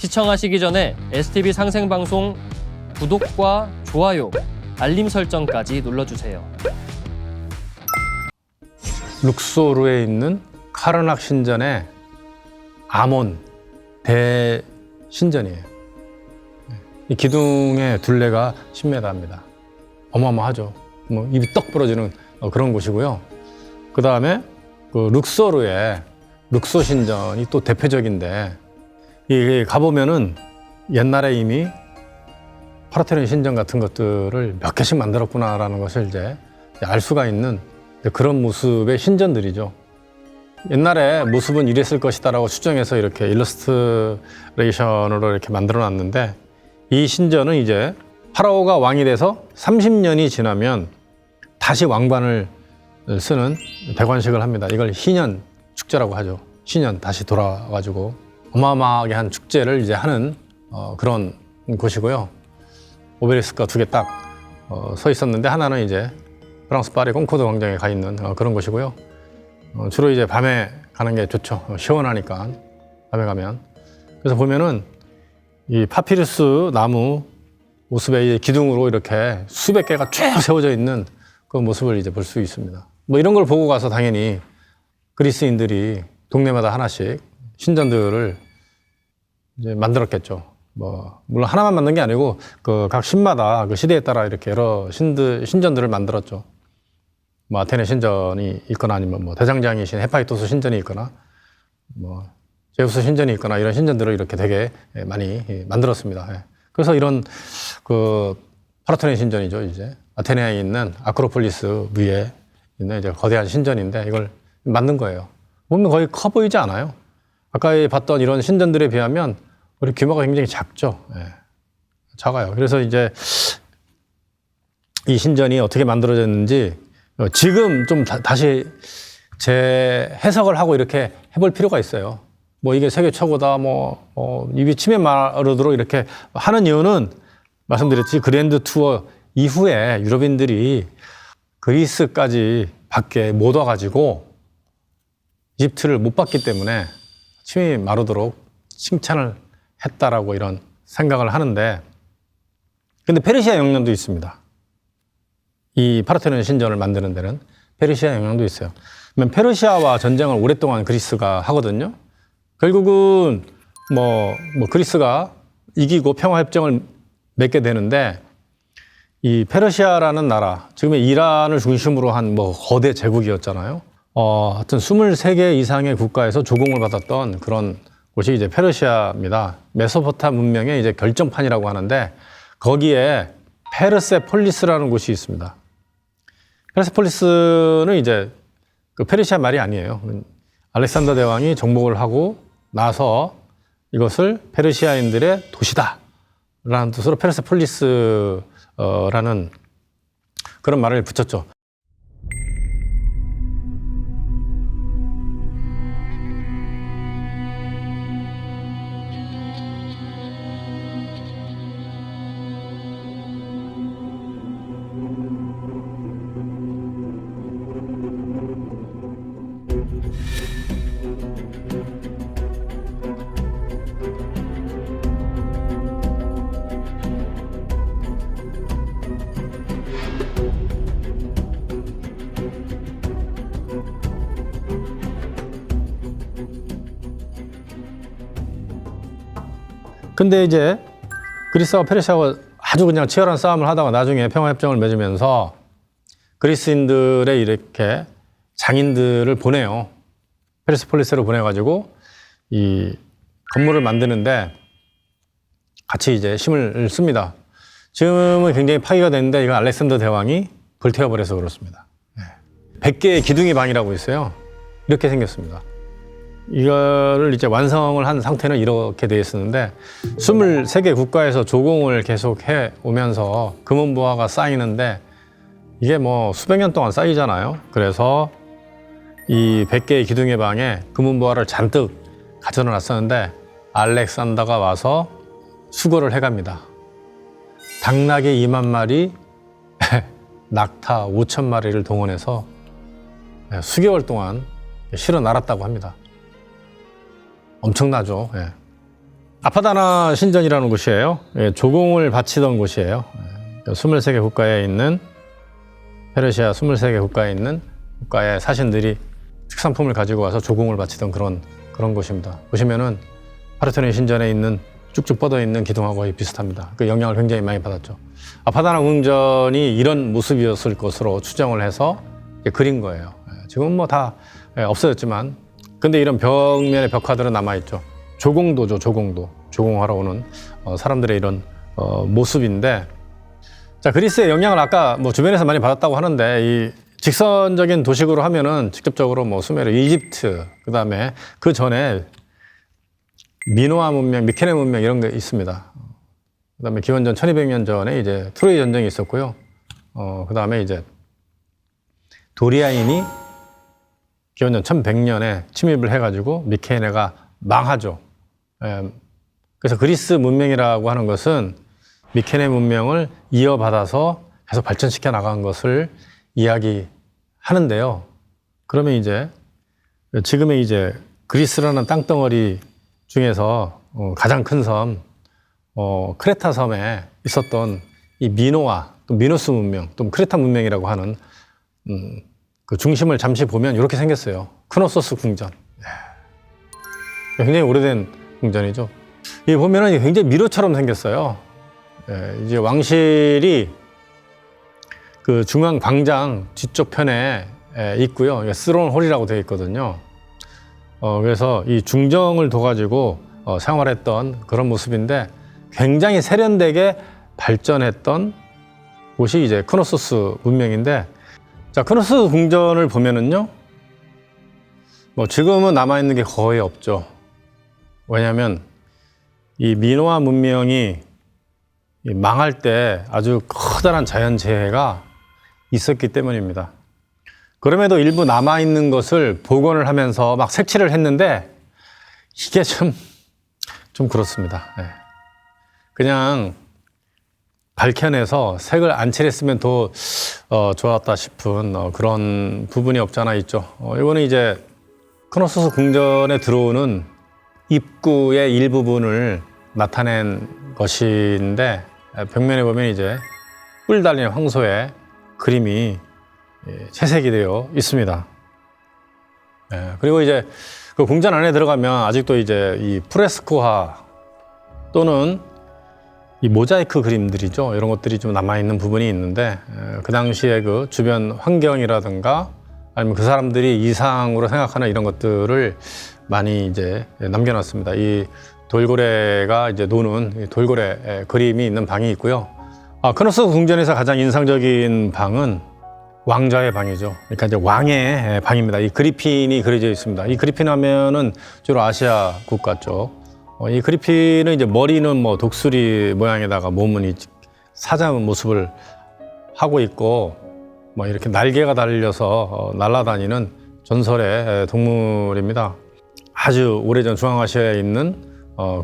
시청하시기 전에 STV 상생방송 구독과 좋아요, 알림 설정까지 눌러주세요. 룩소르에 있는 카르낙 신전의 아몬 대신전이에요. 이 기둥의 둘레가 10m입니다. 어마어마하죠. 뭐 입이 떡 부러지는 그런 곳이고요. 그 다음에 그 룩소르의 룩소 신전이 또 대표적인데, 이 가보면은 옛날에 이미 파르테논 신전 같은 것들을 몇 개씩 만들었구나라는 것을 이제 알 수가 있는 그런 모습의 신전들이죠. 옛날에 모습은 이랬을 것이다라고 추정해서 이렇게 일러스트레이션으로 이렇게 만들어 놨는데, 이 신전은 이제 파라오가 왕이 돼서 30년이 지나면 다시 왕관을 쓰는 대관식을 합니다. 이걸 희년 축제라고 하죠. 희년 다시 돌아와가지고 어마어마하게 한 축제를 이제 하는 그런 곳이고요. 오베리스크가 두 개 딱 서 있었는데, 하나는 이제 프랑스 파리 콩코드 광장에 가 있는 그런 곳이고요. 주로 이제 밤에 가는 게 좋죠. 시원하니까 밤에 가면. 그래서 보면은 이 파피루스 나무 모습에 이제 기둥으로 이렇게 수백 개가 쭉 세워져 있는 그 모습을 이제 볼 수 있습니다. 뭐 이런 걸 보고 가서 당연히 그리스인들이 동네마다 하나씩 신전들을 이제 만들었겠죠. 뭐 물론 하나만 만든 게 아니고 그 각 신마다 그 시대에 따라 이렇게 여러 신전들을 만들었죠. 뭐 아테네 신전이 있거나 아니면 뭐 대장장이신 헤파이토스 신전이 있거나 뭐 제우스 신전이 있거나 이런 신전들을 이렇게 되게 많이 만들었습니다. 그래서 이런 그 파르테논 신전이죠. 이제 아테네에 있는 아크로폴리스 위에 있는 이제 거대한 신전인데, 이걸 만든 거예요. 보면 거의 커 보이지 않아요. 아까 봤던 이런 신전들에 비하면 우리 규모가 굉장히 작죠. 작아요. 그래서 이제 이 신전이 어떻게 만들어졌는지 지금 좀 다시 재해석을 하고 이렇게 해볼 필요가 있어요. 뭐 이게 세계 최고다, 입이 침에 마르도록 이렇게 하는 이유는 말씀드렸지, 그랜드 투어 이후에 유럽인들이 그리스까지 밖에 못 와가지고 이집트를 못 봤기 때문에 침이 마르도록 칭찬을 했다라고 이런 생각을 하는데, 근데 페르시아 영향도 있습니다. 이 파르테논 신전을 만드는 데는 페르시아 영향도 있어요. 페르시아와 전쟁을 오랫동안 그리스가 하거든요. 결국은 뭐 그리스가 이기고 평화협정을 맺게 되는데, 이 페르시아라는 나라, 지금의 이란을 중심으로 한 뭐 거대 제국이었잖아요. 하여튼 23개 이상의 국가에서 조공을 받았던 그런 곳이 이제 페르시아입니다. 메소포타 문명의 이제 결정판이라고 하는데, 거기에 페르세폴리스라는 곳이 있습니다. 페르세폴리스는 이제 그 페르시아 말이 아니에요. 알렉산더 대왕이 정복을 하고 나서 이것을 페르시아인들의 도시다 라는 뜻으로 페르세폴리스라는 그런 말을 붙였죠. 근데 이제 그리스와 페르시아가 아주 그냥 치열한 싸움을 하다가 나중에 평화협정을 맺으면서 그리스인들의 이렇게 장인들을 보내요. 페르세폴리스로 보내가지고 이 건물을 만드는데 같이 이제 힘을 씁니다. 지금은 굉장히 파괴가 됐는데, 이건 알렉산더 대왕이 불태워버려서 그렇습니다. 100개의 기둥이 방이라고 있어요. 이렇게 생겼습니다. 이거를 이제 완성을 한 상태는 이렇게 되어 있었는데, 23개 국가에서 조공을 계속 해 오면서 금은보화가 쌓이는데, 이게 뭐 수백 년 동안 쌓이잖아요. 그래서 이 100개의 기둥의 방에 금은보화를 잔뜩 가져다 놨었는데, 알렉산더가 와서 수거를 해갑니다. 당나귀 2만 마리, 낙타 5천 마리를 동원해서 수개월 동안 실어 날았다고 합니다. 엄청나죠. 예. 아파다나 신전이라는 곳이에요. 예, 조공을 바치던 곳이에요. 23개 국가에 있는 페르시아 23개 국가에 있는 국가의 사신들이 특산품을 가지고 와서 조공을 바치던 그런 곳입니다. 보시면은 파르테논 신전에 있는 쭉쭉 뻗어 있는 기둥하고 거의 비슷합니다. 그 영향을 굉장히 많이 받았죠. 아파다나 궁전이 이런 모습이었을 것으로 추정을 해서 그린 거예요. 지금 뭐 다 없어졌지만, 근데 이런 벽면의 벽화들은 남아 있죠. 조공도죠, 조공도. 조공하러 오는 사람들의 이런 모습인데, 자, 그리스의 영향을 아까 뭐 주변에서 많이 받았다고 하는데, 이 직선적인 도식으로 하면은 직접적으로 뭐 수메르, 이집트, 그 다음에 그 전에 미노아 문명, 미케네 문명 이런 게 있습니다. 그 다음에 기원전 1200년 전에 이제 트로이 전쟁이 있었고요. 그 다음에 이제 도리아인이 기원전 1100년에 침입을 해가지고 미케네가 망하죠. 그래서 그리스 문명이라고 하는 것은 미케네 문명을 이어받아서 계속 발전시켜 나간 것을 이야기하는데요. 그러면 이제 지금의 이제 그리스라는 땅덩어리 중에서 가장 큰 섬, 크레타 섬에 있었던 이 미노아, 또 미노스 문명, 또 크레타 문명이라고 하는 그 중심을 잠시 보면 이렇게 생겼어요. 크노소스 궁전. 굉장히 오래된 궁전이죠. 이 보면은 굉장히 미로처럼 생겼어요. 이제 왕실이 그 중앙 광장 뒤쪽 편에 있고요. 스론 홀이라고 되어 있거든요. 그래서 이 중정을 둬가지고 생활했던 그런 모습인데 굉장히 세련되게 발전했던 곳이 이제 크노소스 문명인데, 자, 크노소스 궁전을 보면은요, 뭐 지금은 남아있는 게 거의 없죠. 왜냐하면 이 미노아 문명이 망할 때 아주 커다란 자연재해가 있었기 때문입니다. 그럼에도 일부 남아있는 것을 복원을 하면서 막 색칠을 했는데 이게 좀 그렇습니다. 그냥 밝혀내서 색을 안 칠했으면 더 좋았다 싶은 그런 부분이 없잖아 있죠. 이거는 이제 크노소스 궁전에 들어오는 입구의 일부분을 나타낸 것인데, 벽면에 보면 이제 뿔 달린 황소의 그림이 채색이 되어 있습니다. 그리고 이제 그 궁전 안에 들어가면 아직도 이제 이 프레스코화 또는 이 모자이크 그림들이죠. 이런 것들이 좀 남아있는 부분이 있는데, 그 당시에 그 주변 환경이라든가 아니면 그 사람들이 이상으로 생각하는 이런 것들을 많이 이제 남겨놨습니다. 이 돌고래가 이제 노는 돌고래 그림이 있는 방이 있고요. 크노소스 궁전에서 가장 인상적인 방은 왕좌의 방이죠. 그러니까 이제 왕의 방입니다. 이 그리핀이 그려져 있습니다. 이 그리핀 하면은 주로 아시아 국가 쪽. 이 그리핀은 이제 머리는 뭐 독수리 모양에다가 몸은 이 사자의 모습을 하고 있고, 뭐 이렇게 날개가 달려서 날아다니는 전설의 동물입니다. 아주 오래전 중앙아시아에 있는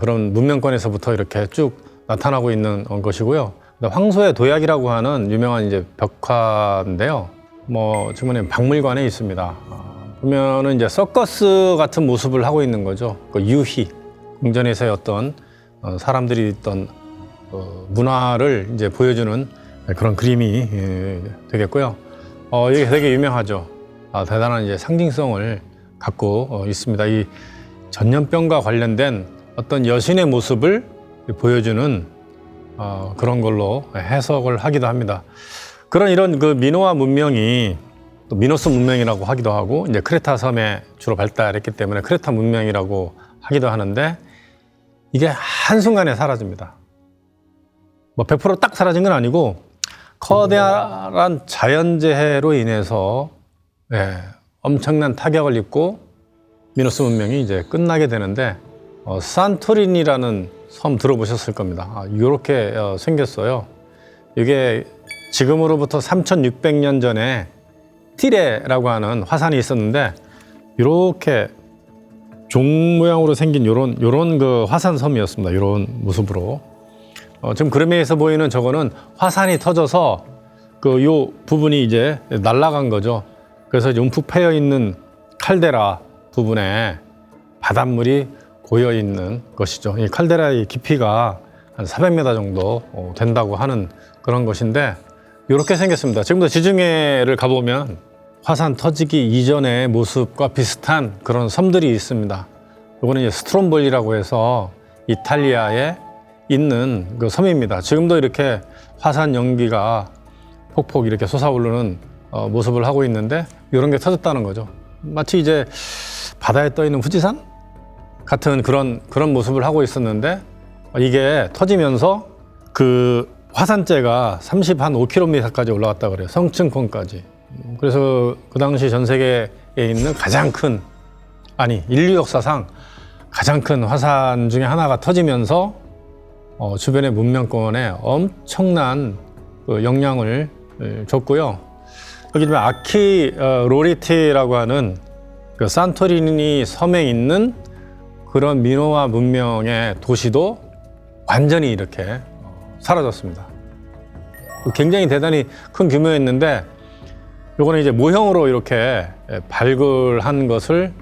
그런 문명권에서부터 이렇게 쭉 나타나고 있는 것이고요. 황소의 도약이라고 하는 유명한 이제 벽화인데요. 뭐 지금은 박물관에 있습니다. 보면은 이제 서커스 같은 모습을 하고 있는 거죠. 그 유희 궁전에서의 어떤 사람들이 있던 문화를 이제 보여주는 그런 그림이 되겠고요. 이게 되게 유명하죠. 대단한 이제 상징성을 갖고 있습니다. 이 전염병과 관련된 어떤 여신의 모습을 보여주는 그런 걸로 해석을 하기도 합니다. 그런 이런 그 미노아 문명이 또 미노스 문명이라고 하기도 하고, 이제 크레타 섬에 주로 발달했기 때문에 크레타 문명이라고 하기도 하는데, 이게 한순간에 사라집니다. 뭐 100% 딱 사라진 건 아니고 커다란 자연재해로 인해서 엄청난 타격을 입고 미노스 문명이 이제 끝나게 되는데, 산토리니라는 섬 들어보셨을 겁니다. 이렇게 생겼어요. 이게 지금으로부터 3600년 전에 티레라고 하는 화산이 있었는데, 이렇게 종 모양으로 생긴 요런 그 화산 섬이었습니다. 이런 모습으로. 지금 그림에서 보이는 저거는 화산이 터져서 그 요 부분이 이제 날아간 거죠. 그래서 움푹 패여 있는 칼데라 부분에 바닷물이 고여 있는 것이죠. 이 칼데라의 깊이가 한 400m 정도 된다고 하는 그런 것인데 이렇게 생겼습니다. 지금도 지중해를 가보면 화산 터지기 이전의 모습과 비슷한 그런 섬들이 있습니다. 이거는 이제 스트롬볼리라고 해서 이탈리아에 있는 그 섬입니다. 지금도 이렇게 화산 연기가 폭폭 이렇게 솟아오르는 모습을 하고 있는데 이런 게 터졌다는 거죠. 마치 이제 바다에 떠 있는 후지산 같은 그런 모습을 하고 있었는데 이게 터지면서 그 화산재가 35km까지 올라갔다 그래요. 성층권까지. 그래서 그 당시 전 세계에 있는 가장 큰, 아니 인류 역사상 가장 큰 화산 중에 하나가 터지면서 주변의 문명권에 엄청난 그 영향을 줬고요. 여기 보면 아키 로리티라고 하는 그 산토리니 섬에 있는 그런 미노아 문명의 도시도 완전히 이렇게 사라졌습니다. 굉장히 대단히 큰 규모였는데 요거는 이제 모형으로 이렇게 발굴한 것을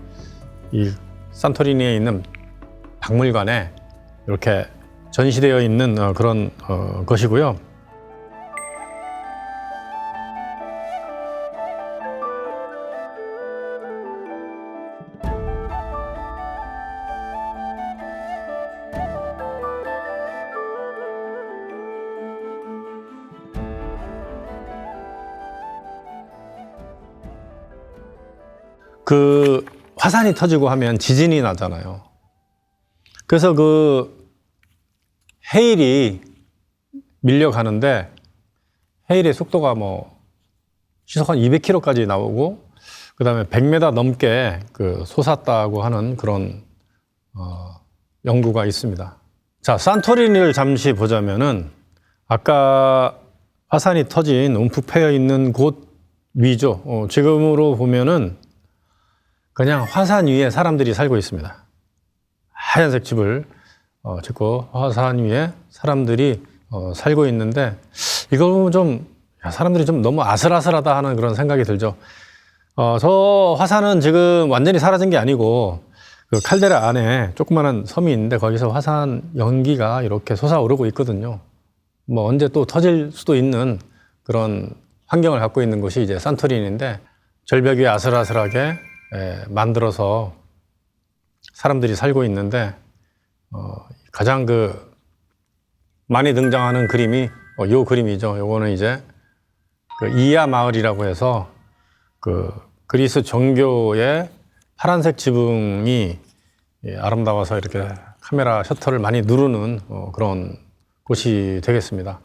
이 산토리니에 있는 박물관에 이렇게 전시되어 있는 그런 것이고요. 그 화산이 터지고 하면 지진이 나잖아요. 그래서 그 해일이 밀려가는데 해일의 속도가 뭐 시속 한 200km까지 나오고 그다음에 100m 넘게 그 솟았다고 하는 그런 연구가 있습니다. 자, 산토리니를 잠시 보자면은 아까 화산이 터진 움푹 패여 있는 곳 위죠. 지금으로 보면은 그냥 화산 위에 사람들이 살고 있습니다. 하얀색 집을 짓고 화산 위에 사람들이 살고 있는데 이걸 보면 좀 사람들이 좀 너무 아슬아슬하다 하는 그런 생각이 들죠. 저 화산은 지금 완전히 사라진 게 아니고 그 칼데라 안에 조그마한 섬이 있는데 거기서 화산 연기가 이렇게 솟아오르고 있거든요. 뭐 언제 또 터질 수도 있는 그런 환경을 갖고 있는 곳이 이제 산토리니인데 절벽 위에 아슬아슬하게 만들어서 사람들이 살고 있는데 가장 그 많이 등장하는 그림이 요 그림이죠. 요거는 이제 그 이야 마을이라고 해서 그 그리스 정교의 파란색 지붕이 아름다워서 이렇게 카메라 셔터를 많이 누르는 그런 곳이 되겠습니다.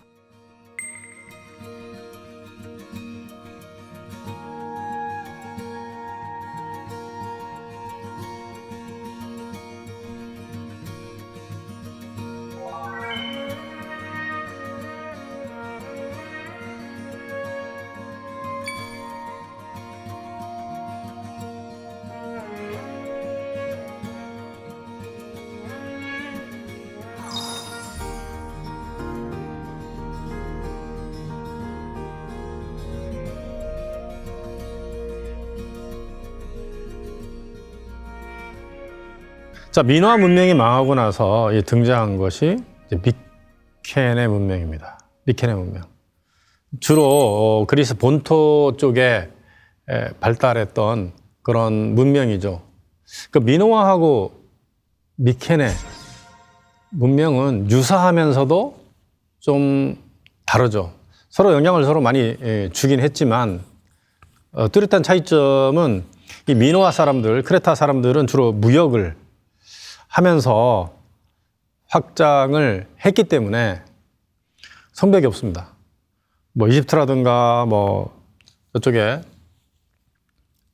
자, 미노아 문명이 망하고 나서 등장한 것이 이제 미케네 문명입니다. 미케네 문명. 주로 그리스 본토 쪽에 발달했던 그런 문명이죠. 그 미노아하고 미케네 문명은 유사하면서도 좀 다르죠. 서로 영향을 서로 많이 주긴 했지만 뚜렷한 차이점은 이 미노아 사람들, 크레타 사람들은 주로 무역을 하면서 확장을 했기 때문에 성벽이 없습니다. 뭐 이집트라든가 뭐 저쪽에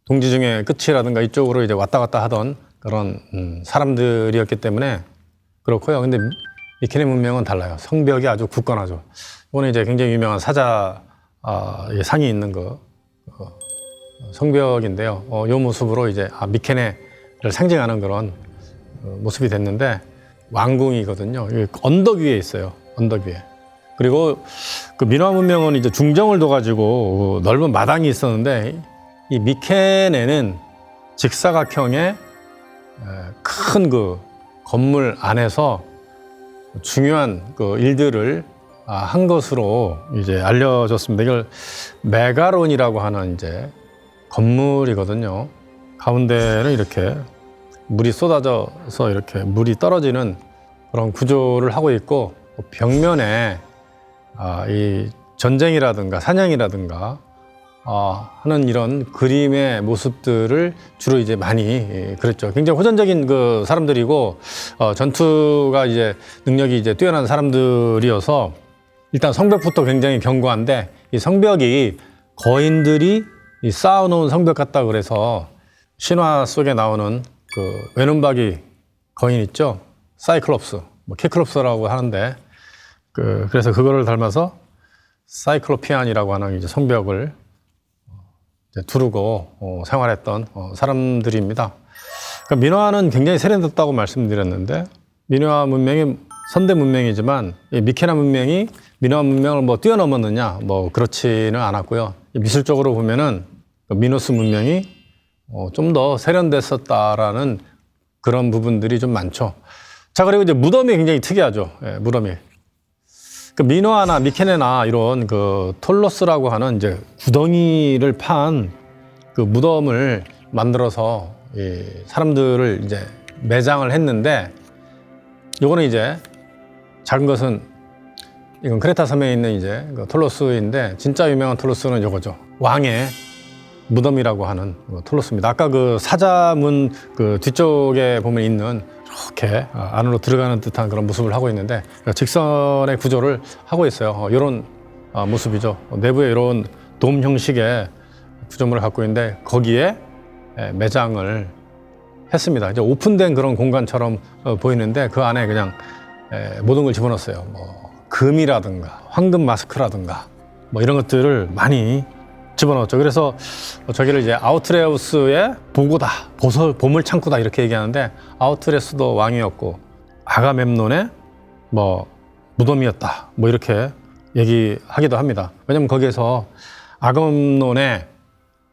동지중해 끝이라든가 이쪽으로 이제 왔다 갔다 하던 그런 사람들이었기 때문에 그렇고요. 근데 미케네 문명은 달라요. 성벽이 아주 굳건하죠. 이거는 이제 굉장히 유명한 사자 상이 있는 그 성벽인데요. 이 모습으로 이제 미케네를 상징하는 그런 모습이 됐는데 왕궁이거든요. 언덕 위에 있어요. 언덕 위에. 그리고 그 미노아 문명은 이제 중정을 둬가지고 넓은 마당이 있었는데 이 미케네는 직사각형의 큰 그 건물 안에서 중요한 그 일들을 한 것으로 이제 알려졌습니다. 이걸 메가론이라고 하는 이제 건물이거든요. 가운데는 이렇게 물이 쏟아져서 이렇게 물이 떨어지는 그런 구조를 하고 있고, 벽면에 이 전쟁이라든가 사냥이라든가 하는 이런 그림의 모습들을 주로 이제 많이 그렸죠. 굉장히 호전적인 그 사람들이고, 전투가 이제 능력이 이제 뛰어난 사람들이어서 일단 성벽부터 굉장히 견고한데, 이 성벽이 거인들이 이 쌓아놓은 성벽 같다 그래서 신화 속에 나오는 그 외눈박이 거인 있죠. 사이클롭스, 뭐 키클롭스라고 하는데, 그래서 그거를 닮아서 사이클로피안이라고 하는 이제 성벽을 두르고 생활했던 사람들입니다. 그러니까 민화는 굉장히 세련됐다고 말씀드렸는데, 민화 문명이 선대 문명이지만 이 미케나 문명이 민화 문명을 뭐 뛰어넘었느냐, 뭐 그렇지는 않았고요. 미술적으로 보면은 미노스 문명이 좀 더 세련됐었다라는 그런 부분들이 좀 많죠. 자, 그리고 이제 무덤이 굉장히 특이하죠. 예, 무덤이. 그 민화나 미케네나 이런 그 톨로스라고 하는 이제 구덩이를 판 그 무덤을 만들어서 이 사람들을 이제 매장을 했는데, 요거는 이제 작은 것은 이건 크레타 섬에 있는 이제 그 톨로스인데, 진짜 유명한 톨로스는 요거죠. 왕의 무덤이라고 하는 톨로스입니다. 아까 그 사자문 그 뒤쪽에 보면 있는 이렇게 안으로 들어가는 듯한 그런 모습을 하고 있는데, 직선의 구조를 하고 있어요. 이런 모습이죠. 내부에 이런 돔 형식의 구조물을 갖고 있는데, 거기에 매장을 했습니다. 이제 오픈된 그런 공간처럼 보이는데, 그 안에 그냥 모든 걸 집어넣었어요. 뭐 금이라든가 황금 마스크라든가 뭐 이런 것들을 많이 집어넣었죠. 그래서 저기를 이제 아우트레우스의 보고다, 보물 창고다 이렇게 얘기하는데, 아우트레스도 왕이었고 아가멤논의 뭐 무덤이었다, 뭐 이렇게 얘기하기도 합니다. 왜냐면 거기에서 아가멤논의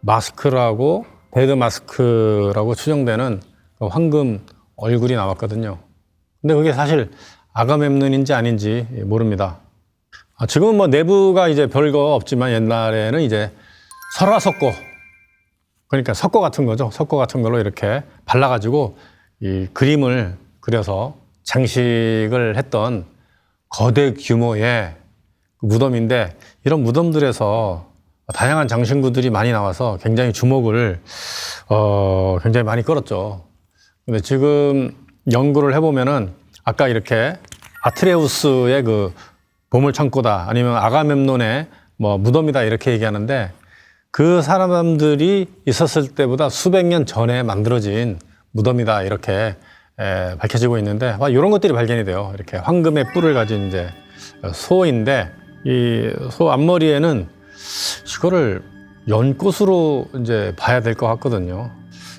마스크라고, 데드 마스크라고 추정되는 그 황금 얼굴이 나왔거든요. 근데 그게 사실 아가멤논인지 아닌지 모릅니다. 지금은 뭐 내부가 이제 별거 없지만, 옛날에는 이제 설화석고, 그러니까 석고 같은 거죠. 석고 같은 걸로 이렇게 발라가지고 이 그림을 그려서 장식을 했던 거대 규모의 무덤인데, 이런 무덤들에서 다양한 장신구들이 많이 나와서 굉장히 주목을 굉장히 많이 끌었죠. 근데 지금 연구를 해보면은, 아까 이렇게 아트레우스의 그 보물 창고다, 아니면 아가멤논의 뭐 무덤이다 이렇게 얘기하는데, 그 사람들이 있었을 때보다 수백 년 전에 만들어진 무덤이다 이렇게 밝혀지고 있는데, 이런 것들이 발견이 돼요. 이렇게 황금의 뿔을 가진 이제 소인데, 이 소 앞머리에는 이거를 연꽃으로 이제 봐야 될 것 같거든요.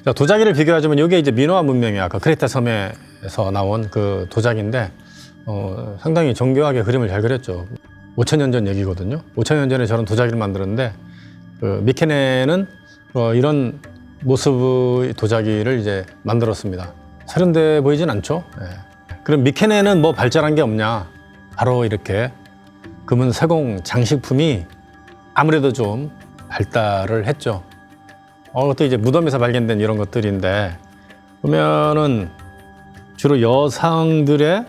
자, 도자기를 비교하자면 이게 이제 미노아 문명이 아까 크레타 섬에서 나온 그 도자기인데, 상당히 정교하게 그림을 잘 그렸죠. 5,000년 전 얘기거든요. 5,000년 전에 저런 도자기를 만들었는데, 그 미케네는 이런 모습의 도자기를 이제 만들었습니다. 세련돼 보이진 않죠. 예. 그럼 미케네는 뭐 발전한 게 없냐? 바로 이렇게 금은 세공 장식품이 아무래도 좀 발달을 했죠. 또 이제 무덤에서 발견된 이런 것들인데, 보면은 주로 여성들의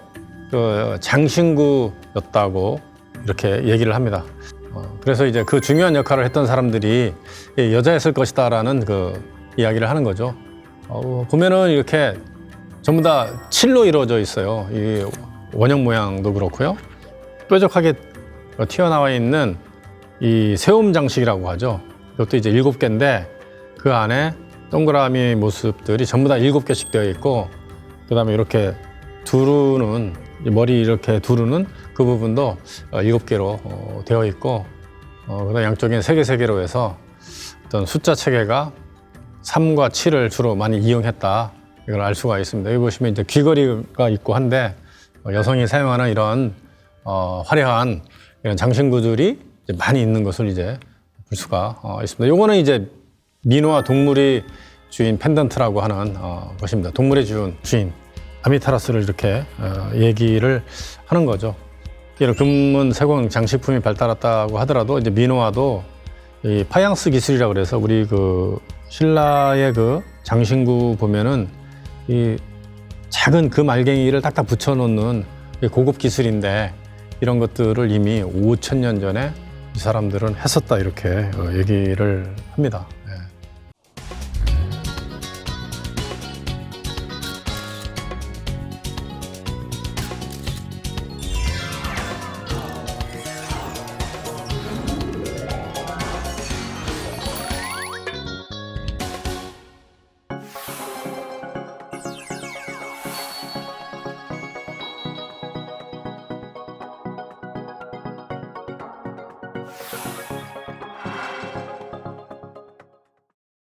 그 장신구였다고 이렇게 얘기를 합니다. 그래서 이제 그 중요한 역할을 했던 사람들이 여자였을 것이다라는 그 이야기를 하는 거죠. 보면은 이렇게 전부 다 칠로 이루어져 있어요. 이 원형 모양도 그렇고요. 뾰족하게 튀어나와 있는 이 세움 장식이라고 하죠. 이것도 이제 7개인데, 그 안에 동그라미 모습들이 전부 다 7개씩 되어 있고, 그 다음에 이렇게 두르는, 머리 이렇게 두르는 그 부분도 7개로 되어 있고, 그 다음 양쪽엔 3개로 해서 어떤 숫자 체계가 3과 7을 주로 많이 이용했다, 이걸 알 수가 있습니다. 여기 보시면 이제 귀걸이가 있고 한데, 여성이 사용하는 이런 화려한 이런 장신구들이 이제 많이 있는 것을 이제 볼 수가 있습니다. 요거는 이제 민호와 동물이 주인 펜던트라고 하는 것입니다. 동물의 주인. 아미타라스를 이렇게 얘기를 하는 거죠. 이런 금문 세공 장식품이 발달했다고 하더라도 이제 민화도 이 파양스 기술이라 그래서 우리 그 신라의 그 장신구 보면은 이 작은 금 알갱이를 딱딱 붙여놓는 고급 기술인데 이런 것들을 이미 5,000년 전에 이 사람들은 했었다 이렇게 얘기를 합니다.